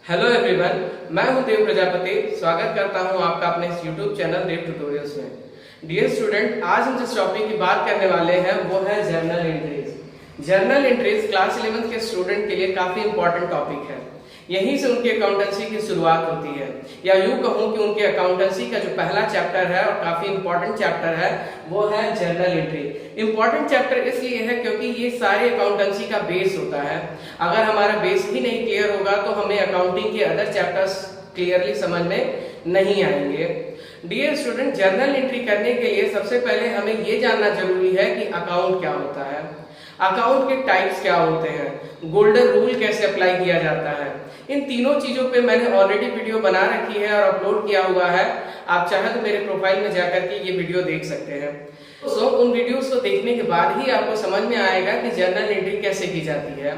Hello everyone, मैं हूं देव प्रजापति। स्वागत करता हूं आपका अपने इस यूट्यूब चैनल देव ट्यूटोरियल्स में। डियर स्टूडेंट, आज हम जिस टॉपिक की बात करने वाले हैं वो है journal entries. Journal entries class 11 के स्टूडेंट के लिए काफी इंपॉर्टेंट टॉपिक है। यहीं से उनकी अकाउंटेंसी की शुरुआत होती है, या यूं कहूं कि उनके अकाउंटेंसी का जो पहला चैप्टर है और काफी इंपॉर्टेंट चैप्टर है वो है जर्नल एंट्री। इंपॉर्टेंट चैप्टर इसलिए है क्योंकि ये सारे अकाउंटेंसी का बेस होता है। अगर हमारा बेस ही नहीं क्लियर होगा तो हमें अकाउंटिंग के अदर चैप्टर्स क्लियरली समझ में नहीं आएंगे। डियर स्टूडेंट, जर्नल एंट्री करने के लिए सबसे पहले हमें ये जानना जरूरी है कि अकाउंट क्या होता है, अकाउंट के टाइप्स क्या होते हैं, गोल्डन रूल कैसे अप्लाई किया जाता है। इन तीनों चीजों पे मैंने ऑलरेडी वीडियो बना रखी है और अपलोड किया हुआ है। आप चाहे तो मेरे प्रोफाइल में जाकर के ये वीडियो देख सकते हैं। उन वीडियोस को देखने के बाद ही आपको समझ में आएगा कि जर्नल एंट्री कैसे की जाती है।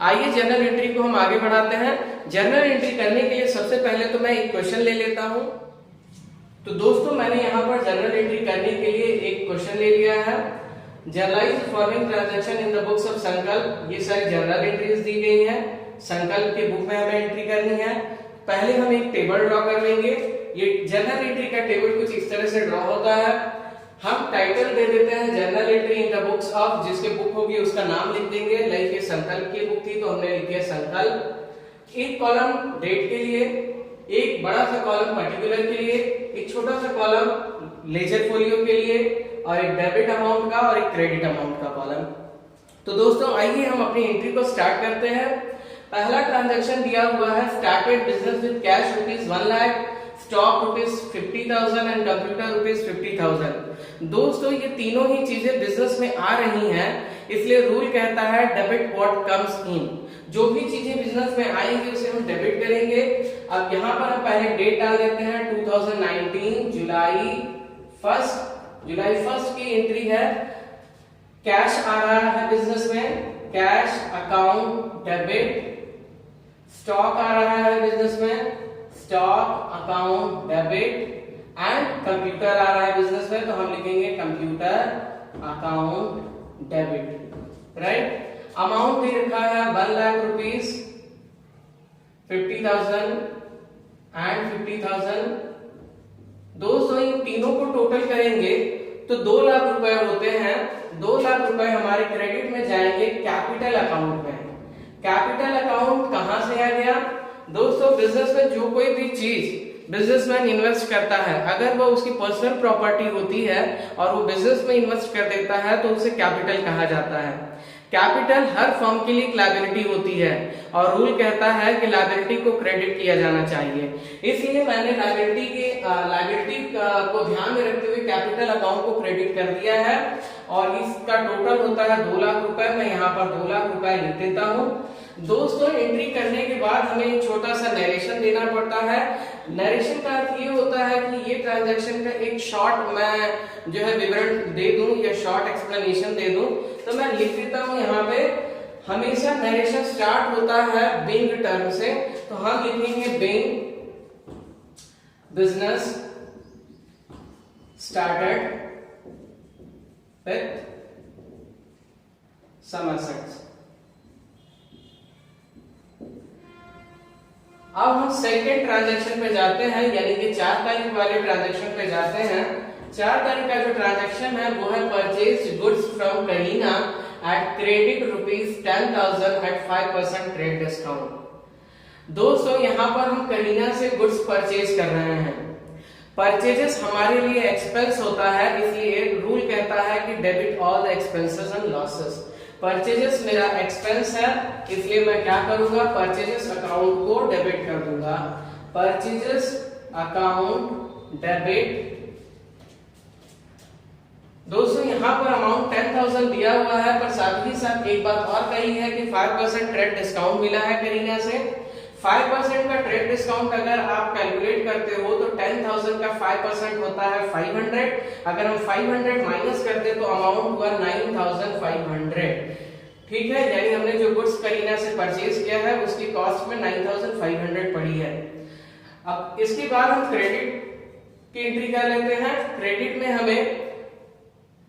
आइए जर्नल एंट्री को हम आगे बढ़ाते हैं। जर्नल एंट्री करने के लिए सबसे पहले तो मैं एक क्वेश्चन ले लेता हूं। तो दोस्तों, मैंने यहाँ पर जर्नल एंट्री करने के लिए एक क्वेश्चन ले लिया है। Generalized following transaction in the books of संकल्प। ये सारी जर्नल एंट्रीज दी गई हैं, संकल्प के बुक में हमें एंट्री करनी है। पहले हम एक टेबल ड्रॉ कर लेंगे। ये जर्नल एंट्री का टेबल कुछ इस तरह से ड्रॉ होता है। हम टाइटल दे देते हैं journal entry in the books of, जिसके बुक होगी उसका नाम लिख देंगे। लाइक ये संकल्प की बुक थी तो हमने लिख दिया संकल्प। एक कॉलम डेट के लिए, एक बड़ा सा कॉलम पर्टिकुलर के लिए, एक छोटा सा कॉलम लेजर फोलियो के लिए, और एक डेबिट अमाउंट का और एक क्रेडिट अमाउंट का कॉलम। तो दोस्तों, आइए हम अपनी एंट्री को स्टार्ट करते हैं। पहला ट्रांजैक्शन दिया हुआ है, started business with cash ₹1 lakh, stock ₹50,000 and computer ₹50,000। दोस्तों, ये तीनों ही चीजें बिजनेस में आ रही हैं, इसलिए रूल कहता है डेबिट व्हाट कम्स इन। जो भी चीजें बिजनेस में आएंगी उसे हम डेबिट करेंगे। अब यहाँ पर हम पहले डेट डाल देते हैं 2019 जुलाई 1 की एंट्री है। कैश आ रहा है बिजनेस में, कैश अकाउंट डेबिट। स्टॉक आ रहा है बिजनेस में, stock account debit. And computer आ रहा है बिजनेस में, तो हम लिखेंगे computer account debit. Right. Amount दे रखा है 1 लाख रुपीस, 50,000 एंड 50,000। दोस्तों, इन तीनों को टोटल करेंगे तो 2 लाख रुपए होते हैं। 2 लाख रुपए हमारे क्रेडिट में जाएंगे कैपिटल अकाउंट में। कैपिटल अकाउंट कहां से आ गया? दोस्तों, बिजनेस में जो कोई भी चीज बिजनेसमैन इन्वेस्ट करता है, अगर वो उसकी पर्सनल प्रॉपर्टी होती है और वो बिजनेस में इन्वेस्ट कर देता है तो उसे कैपिटल कहा जाता है। कैपिटल हर फर्म के लिए एक लायबिलिटी होती है और रूल कहता है कि लायबिलिटी को क्रेडिट किया जाना चाहिए। इसलिए मैंने लायबिलिटी को ध्यान में रखते हुए कैपिटल अकाउंट को क्रेडिट कर दिया है और इसका टोटल होता है 2 लाख रुपए। मैं यहाँ पर 2 लाख रुपए लिख देता हूँ। दोस्तों, एंट्री करने के बाद हमें एक छोटा सा नरेशन देना पड़ता है। नरेशन का अर्थ ये होता है कि ये ट्रांजैक्शन का एक शॉर्ट मैं जो है विवरण दे दूं या शॉर्ट एक्सप्लेनेशन दे दूं। तो मैं लिख देता हूं यहाँ पे, हमेशा नरेशन स्टार्ट होता है बीइंग टर्म से, तो हम लिखेंगे being business started with some assets. अब हम सेकेंड ट्रांजैक्शन पे जाते हैं, यानी कि 4 तारीख वाले ट्रांजैक्शन पे जाते हैं। 4 तारीख का जो ट्रांजैक्शन है वो है purchase goods from Kareena at credit ₹10,000 at 5% trade discount. दोस्तों, यहाँ पर हम करीना से गुड्स परचेज कर रहे हैं। परचेजेस हमारे लिए एक्सपेंस होता है, इसलिए रूल कहता है कि debit all the expenses and losses. Purchases मेरा एक्सपेंस है, इसलिए मैं क्या करूंगा, परचेजेस अकाउंट को डेबिट कर दूंगा। Purchases account debit. दोस्तों, यहाँ पर अमाउंट 10,000 दिया हुआ है, पर साथ ही साथ एक बात और कही है कि 5% ट्रेड डिस्काउंट मिला है करीना से। 5% का ट्रेड डिस्काउंट अगर आप कैलकुलेट करते हो तो 10,000 का 5% होता है 500। अगर हम 500 माइनस करते तो अमाउंट हुआ 9,500। ठीक है, यानी हमने जो गुड्स करीना से परचेज किया है उसकी कॉस्ट में 9,500 पड़ी है। अब इसके बाद हम क्रेडिट की एंट्री कर लेते हैं। क्रेडिट में हमें,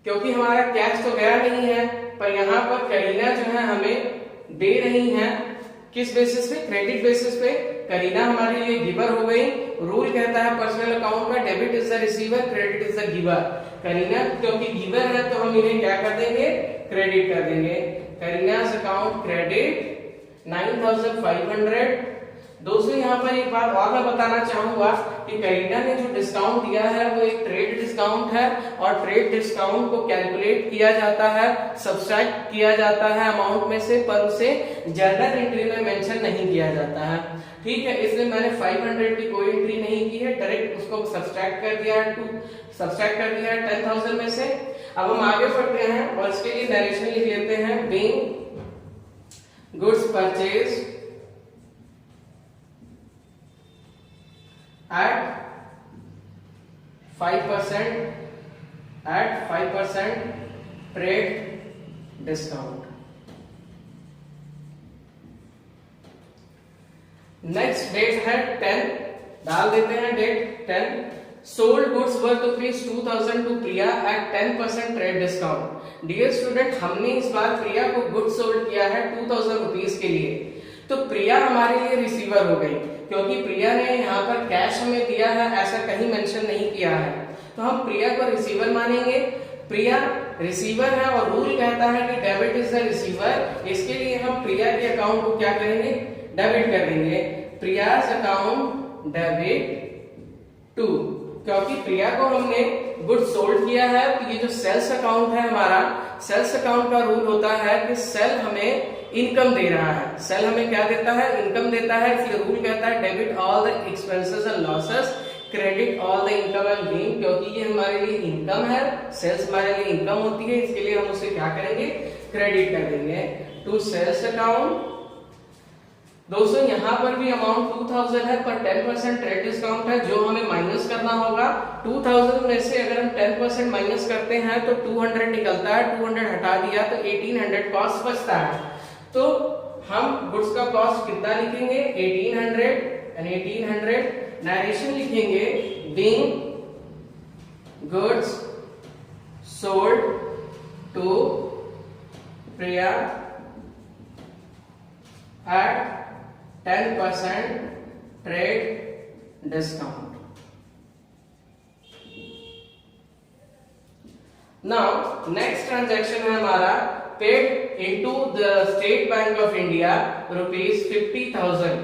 क्योंकि हमारा कैश तो गया नहीं है, पर यहाँ पर करीना जो है हमें दे रही है किस बेसिस पे? क्रेडिट बेसिस पे। करीना हमारे लिए गिवर हो गई। रूल कहता है पर्सनल अकाउंट का debit is the receiver, credit is the giver. Kareena क्योंकि गिवर है तो हम इन्हें क्या कर देंगे, क्रेडिट कर देंगे। करीना's अकाउंट क्रेडिट 9500। दोस्तों यहाँ पर एक बात और मैं बताना चाहूंगा कि करीना ने जो डिस्काउंट दिया है वो एक ट्रेड डिस्काउंट है, और ट्रेड डिस्काउंट को कैलकुलेट किया जाता है, सब्सट्रैक्ट किया जाता है अमाउंट में से, पर उसे जर्नल एंट्री में मेंशन नहीं किया जाता है। ठीक है, इसलिए मैंने 500 की कोई एंट्री नहीं की है, डायरेक्ट उसको सब्सट्रैक्ट कर दिया है 10,000 में से। अब हम आगे बढ़ते हैं और इसके लिए नरेशन लिख लेते हैं। Being goods purchase at 5% trade discount। Next date है 10, डाल देते हैं date 10। Sold goods worth ₹2000 to Priya at 10% trade discount. Dear student, हमने इस बार प्रिया को गुड्स सोल्ड किया है ₹2000 के लिए, तो प्रिया हमारे लिए रिसीवर हो गई, क्योंकि प्रिया ने यहाँ पर कैश हमें दिया है, ऐसा कहीं मेंशन नहीं किया है, तो हम प्रिया को रिसीवर मानेंगे। प्रिया रिसीवर है और रूल कहता है कि डेबिट इज द रिसीवर, इसके लिए हम प्रिया के अकाउंट को क्या करेंगे, डेबिट कर देंगे। प्रियाज अकाउंट डेबिट टू, क्योंकि प्रिया को हमने गुड्स सोल्ड किया है, तो ये जो सेल्स अकाउंट है हमारा, सेल्स अकाउंट का रूल होता है कि सेल हमें इनकम दे रहा है, सेल हमें क्या देता है, इनकम देता है, इसलिए रूल कहता है debit all the expenses and losses, credit all the income and gain. क्योंकि ये हमारे लिए इनकम है, सेल्स हमारे लिए इनकम होती है, इसके लिए हम उसे क्या करेंगे, क्रेडिट कर देंगे टू सेल्स अकाउंट। दोस्तों यहाँ पर भी अमाउंट 2000 है, पर 10% ट्रेड डिस्काउंट है, जो हमें माइनस करना होगा। 2000 में से अगर हम 10% माइनस करते हैं तो 200 निकलता है, 200 हटा दिया तो 1800 कॉस्ट बचता है। तो हम गुड्स का कॉस्ट कितना लिखेंगे, 1800 एंड 1800। नरेशन लिखेंगे being goods sold to Priya at 10% trade discount. Now next transaction है हमारा paid into the State Bank of India ₹50,000।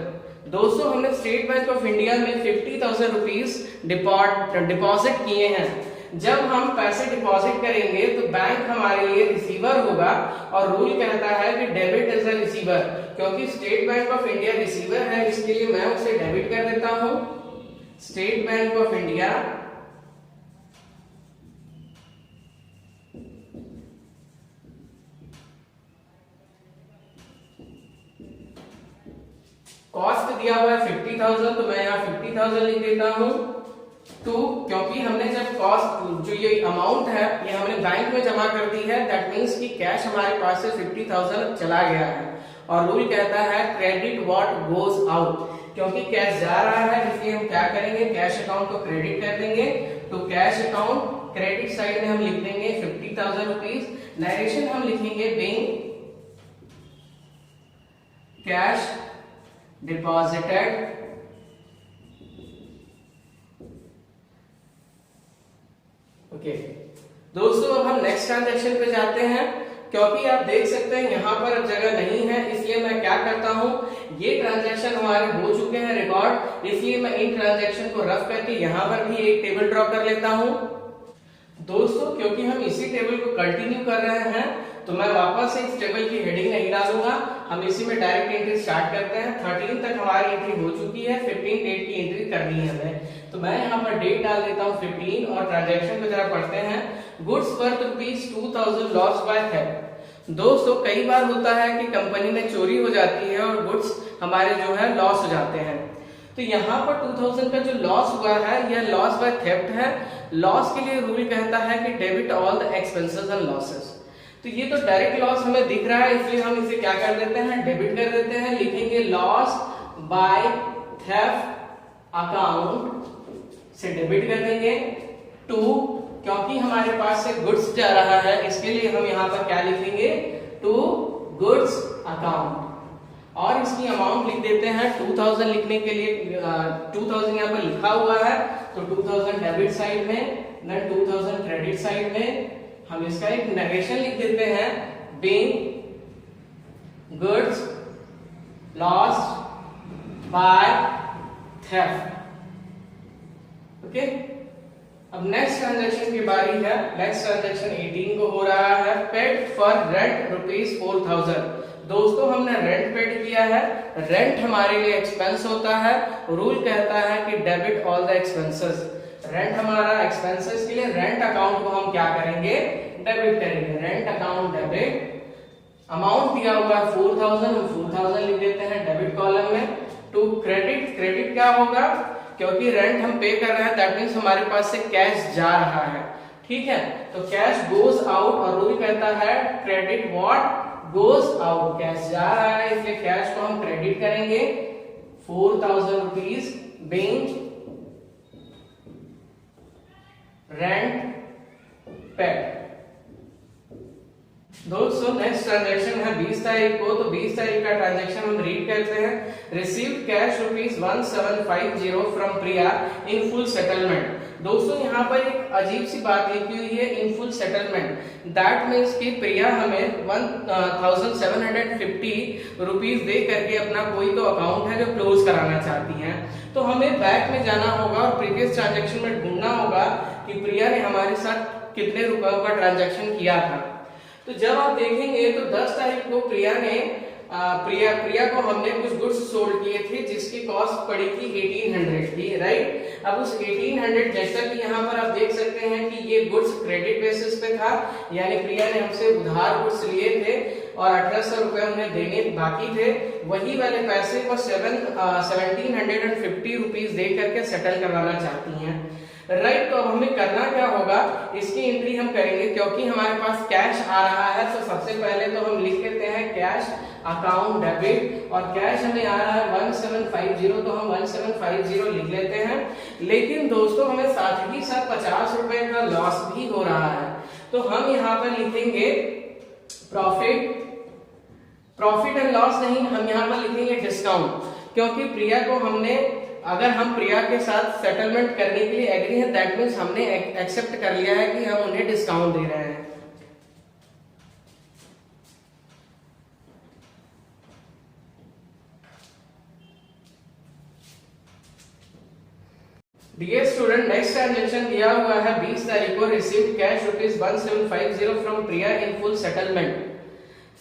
दोस्तों हमने स्टेट बैंक ऑफ इंडिया में ₹50,000 डिपॉजिट किए हैं। जब हम पैसे डिपॉजिट करेंगे तो बैंक हमारे लिए रिसीवर होगा, और रूल कहता है कि डेबिट इज अ रिसीवर। क्योंकि state Bank of India receiver है, इसके लिए मैं उसे डेबिट कर देता हूं। State Bank of India cost दिया हुआ है 50,000, तो मैं यहाँ 50,000 लिख देता हूं। टू, क्योंकि हमने जब कॉस्ट, जो ये अमाउंट है ये हमने बैंक में जमा कर दी है, दैट मीन्स कि कैश हमारे पास से 50,000 चला गया है। और रूल कहता है क्रेडिट व्हाट गोज आउट, क्योंकि कैश जा रहा है इसलिए हम क्या करेंगे, कैश अकाउंट को क्रेडिट कर देंगे। तो कैश अकाउंट क्रेडिट साइड में हम लिख देंगे ₹50,000। नरेशन हम लिखेंगे बीइंग कैश डिपॉजिटेड ओके। दोस्तों अब हम नेक्स्ट ट्रांजैक्शन पे जाते हैं। क्योंकि आप देख सकते हैं यहाँ पर अब जगह नहीं है, इसलिए मैं क्या करता हूँ, ये ट्रांजैक्शन हमारे हो चुके हैं रिकॉर्ड, इसलिए मैं इन ट्रांजैक्शन को रफ करके यहाँ पर भी एक टेबल ड्रॉ कर लेता हूँ। दोस्तों क्योंकि हम इसी टेबल को कंटिन्यू कर रहे हैं, तो मैं वापस से इस टेबल की हेडिंग नहीं डालूंगा, हम इसी में डायरेक्ट एंट्री स्टार्ट करते हैं। 13 तक हमारी एंट्री हो चुकी है, 15 डेट की एंट्री करनी है हमें, तो मैं यहाँ पर डेट डाल देता हूँ 15 और ट्रांजैक्शन को जरा पढ़ते हैं। Goods worth ₹2,000 loss by theft. दोस्तों कई बार होता है कि कंपनी में चोरी हो जाती है और गुड्स हमारे जो है लॉस हो जाते हैं, तो यहाँ पर 2000 का जो लॉस हुआ है यह लॉस बाय थेफ्ट है। लॉस के लिए रूल कहता है कि debit all the expenses and losses. तो ये तो डायरेक्ट लॉस हमें दिख रहा है, इसलिए हम इसे क्या कर देते हैं, डेबिट कर देते हैं। लिखेंगे लॉस बाय थेफ्ट अकाउंट से डेबिट कर देंगे टू, क्योंकि हमारे पास से गुड्स जा रहा है इसके लिए हम यहाँ पर क्या लिखेंगे, टू गुड्स अकाउंट। और इसकी अमाउंट लिख देते हैं 2000 लिखने के लिए 2000 यहाँ पर लिखा हुआ है, तो 2000 डेबिट साइड में, देन 2000 क्रेडिट साइड में हम इसका एक नरेशन लिख देते हैं, being goods lost by theft. Okay, अब नेक्स्ट ट्रांजैक्शन की बारी है। नेक्स्ट ट्रांजैक्शन 18 को हो रहा है, पेड फॉर रेंट ₹4000। दोस्तों हमने रेंट पेड किया है, रेंट हमारे लिए एक्सपेंस होता है, रूल कहता है कि debit all the expenses. Rent हमारा एक्सपेंसेस के लिए रेंट अकाउंट को हम क्या करेंगे, डेबिट करेंगे, रेंट अकाउंट डेबिट। अमाउंट दिया हुआ है 4000, हम 4000 लिख देते हैं डेबिट कॉलम में। टू क्रेडिट, क्रेडिट क्या होगा, क्योंकि रेंट हम पे कर रहे हैं, दैट मींस हमारे पास से कैश जा रहा है, ठीक है, तो कैश गोज आउट, और रूल कहता है credit what goes out, cash जा रहा है इसलिए कैश को हम क्रेडिट करेंगे 4000 रुपीज बीइंग रेंट पेड। दोस्तों नेक्स्ट ट्रांजैक्शन है 20 तारीख को, तो 20 तारीख का ट्रांजैक्शन हम रीड करते हैं, received cash ₹1750 from Priya in full settlement. दोस्तों यहाँ पर एक अजीब सी बात लिखी हुई है, in full settlement, that means कि प्रिया हमें 1750 रुपीज दे करके अपना कोई तो अकाउंट है जो क्लोज कराना चाहती हैं, तो हमें बैंक में जाना होगा और प्रीवियस ट्रांजैक्शन में ढूंढना होगा कि प्रिया ने हमारे साथ कितने रुपयों का ट्रांजैक्शन किया था। तो जब आप देखेंगे तो 10 तारीख को प्रिया को हमने कुछ गुड्स सोल्ड किए थे जिसकी कॉस्ट पड़ी थी 1800 की, राइट। अब उस 1800, जैसा कि यहाँ पर आप देख सकते हैं कि ये गुड्स क्रेडिट बेसिस पे था, यानी प्रिया ने हमसे उधार गुड्स लिए थे और 1800 रुपए उन्हें देने बाकी थे, वही वाले पैसे को 1750 रुपीज दे करके सेटल करवाना चाहती हैं, राइट। तो अब हमें करना क्या होगा, इसकी एंट्री हम करेंगे, क्योंकि हमारे पास कैश आ रहा है, तो सबसे पहले तो हम लिख लेते हैं कैश अकाउंट डेबिट, और कैश हमें आ रहा है 1750, तो हम 1750 लिख लेते हैं। लेकिन दोस्तों हमें साथ ही साथ 50 रुपए का लॉस भी हो रहा है, तो हम यहाँ पर लिखेंगे प्रॉफिट एंड लॉस नहीं, हम यहाँ पर लिखेंगे डिस्काउंट, क्योंकि प्रिया को हमने, अगर हम प्रिया के साथ सेटलमेंट करने के लिए एग्री है, दैट मीन्स हमने एक्सेप्ट कर लिया है कि हम उन्हें डिस्काउंट दे रहे हैं। डियर स्टूडेंट, नेक्स्ट ट्रांजैक्शन दिया हुआ है 20 तारीख को, received cash ₹1750 from Priya in full settlement.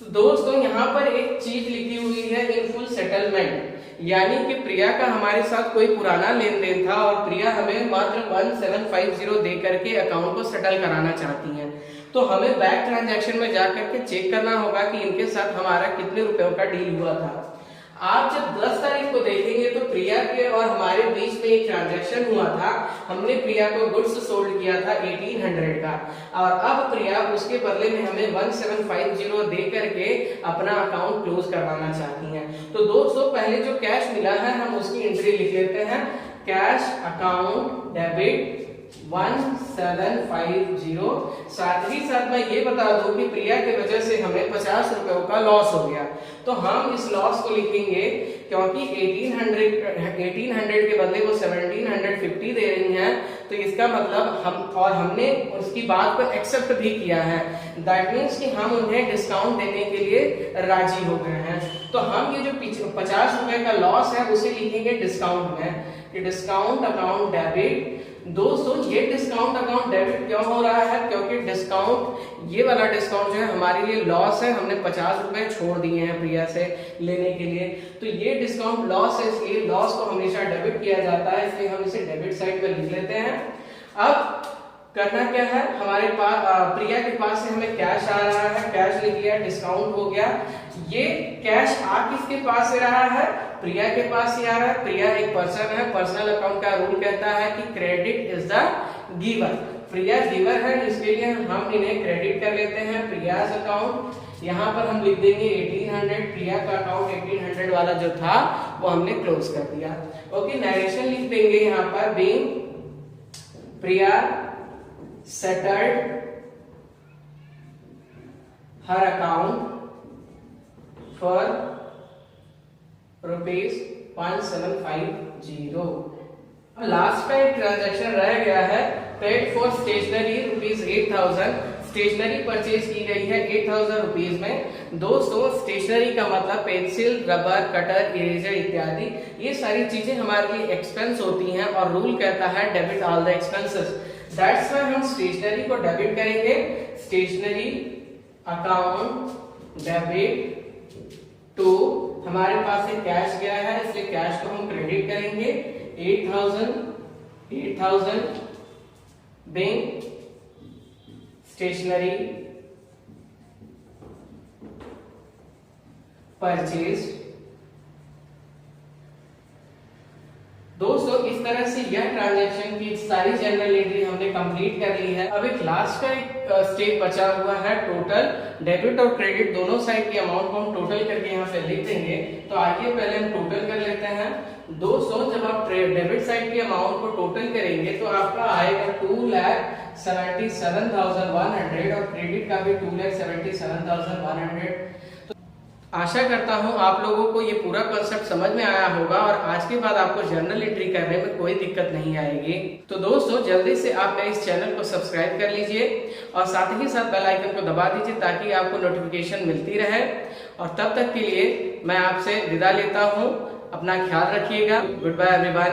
तो दोस्तों यहाँ पर एक चीज लिखी हुई है इन फुल सेटलमेंट, यानी कि प्रिया का हमारे साथ कोई पुराना लेन देन था और प्रिया हमें मात्र 1750 दे करके अकाउंट को सेटल कराना चाहती हैं, तो हमें बैंक ट्रांजैक्शन में जाकर के चेक करना होगा कि इनके साथ हमारा कितने रुपयों का डील हुआ था। आप जब 10 तारीख को देखेंगे तो प्रिया के और हमारे बीच में एक ट्रांजैक्शन हुआ था, हमने प्रिया को गुड्स सोल्ड किया था 1800 का, और अब प्रिया उसके बदले में हमें 1750 दे करके अपना अकाउंट क्लोज करवाना चाहती हैं। तो दोस्तों पहले जो कैश मिला है हम उसकी एंट्री लिख लेते हैं, कैश अकाउंट डेबिट 1750। साथ ही साथ मैं ये बता दूं कि प्रिया की वजह से हमें 50 रुपयों का लॉस हो गया, तो हम इस लॉस को लिखेंगे, क्योंकि 1800 के बदले वो 1750 दे रही हैं, तो इसका मतलब हमने उसकी बात को एक्सेप्ट भी किया है, दैट मीन्स कि हम उन्हें डिस्काउंट देने के लिए राजी हो गए हैं। तो हम ये जो 50 रुपए का लॉस है उसे लिखेंगे डिस्काउंट में, कि डिस्काउंट अकाउंट डेबिट। दोस्तों ये डिस्काउंट अकाउंट डेबिट क्यों हो रहा है, क्योंकि डिस्काउंट, ये वाला डिस्काउंट जो है हमारे लिए लॉस है, हमने 50 रुपए छोड़ दिए हैं प्रिया से लेने के लिए, तो ये डिस्काउंट लॉस है, इसलिए लॉस को हमेशा डेबिट किया जाता है, इसलिए हम इसे डेबिट साइड में लिख लेते हैं। अब करना क्या है, हमारे पास प्रिया के पास से हमें कैश आ रहा है, कैश लिख लिया, डिस्काउंट हो गया। ये कैश आ किसके पास से रहा है, प्रिया के पास ही आ रहा है। प्रिया एक पर्सन है, पर्सनल अकाउंट का रूल कहता है कि credit is the giver, Priya giver है, इसके लिए हम इन्हें क्रेडिट कर लेते हैं, प्रियाज अकाउंट। यहाँ पर हम लिख देंगे 1800, प्रिया का अकाउंट 1800 वाला जो था वो हमने क्लोज कर दिया। ओके, नरेशन लिख देंगे यहाँ पर, being Priya settled her account for ₹5750। Last का एक ट्रांजैक्शन रह गया है, paid for stationery ₹8000। Stationery purchase की गई है 8000 रुपीज में। दोस्तों स्टेशनरी का मतलब पेंसिल, रबर, कटर, इरेजर इत्यादि, ये सारी चीजें हमारे लिए एक्सपेंस होती हैं और रूल कहता है debit all the expenses. That's why हम स्टेशनरी को डेबिट करेंगे। स्टेशनरी अकाउंट डेबिट टू, हमारे पास से कैश गया है इसलिए कैश को हम क्रेडिट करेंगे 8000 बैंक स्टेशनरी परचेज। दोस्तों इस तरह से यह ट्रांजैक्शन की सारी जनरल एंट्री हमने कंप्लीट कर ली है। अब एक लास्ट का एक स्टेप बचा हुआ है, टोटल। डेबिट और क्रेडिट दोनों साइड की अमाउंट को हम टोटल करके यहाँ पे लिख देंगे। तो आइए पहले हम टोटल कर लेते हैं। दोस्तों जब आप डेबिट साइड की अमाउंट को टोटल करेंगे तो आपका आएगा 2,77,100 और क्रेडिट का भी 2,77,100। आशा करता हूं आप लोगों को ये पूरा कॉन्सेप्ट समझ में आया होगा और आज के बाद आपको जर्नल एंट्री करने में कोई दिक्कत नहीं आएगी। तो दोस्तों जल्दी से आप मेरे इस चैनल को सब्सक्राइब कर लीजिए और साथ ही साथ बेल आइकन को दबा दीजिए ताकि आपको नोटिफिकेशन मिलती रहे। और तब तक के लिए मैं आपसे विदा लेता हूँ। अपना ख्याल रखिएगा। Goodbye everyone.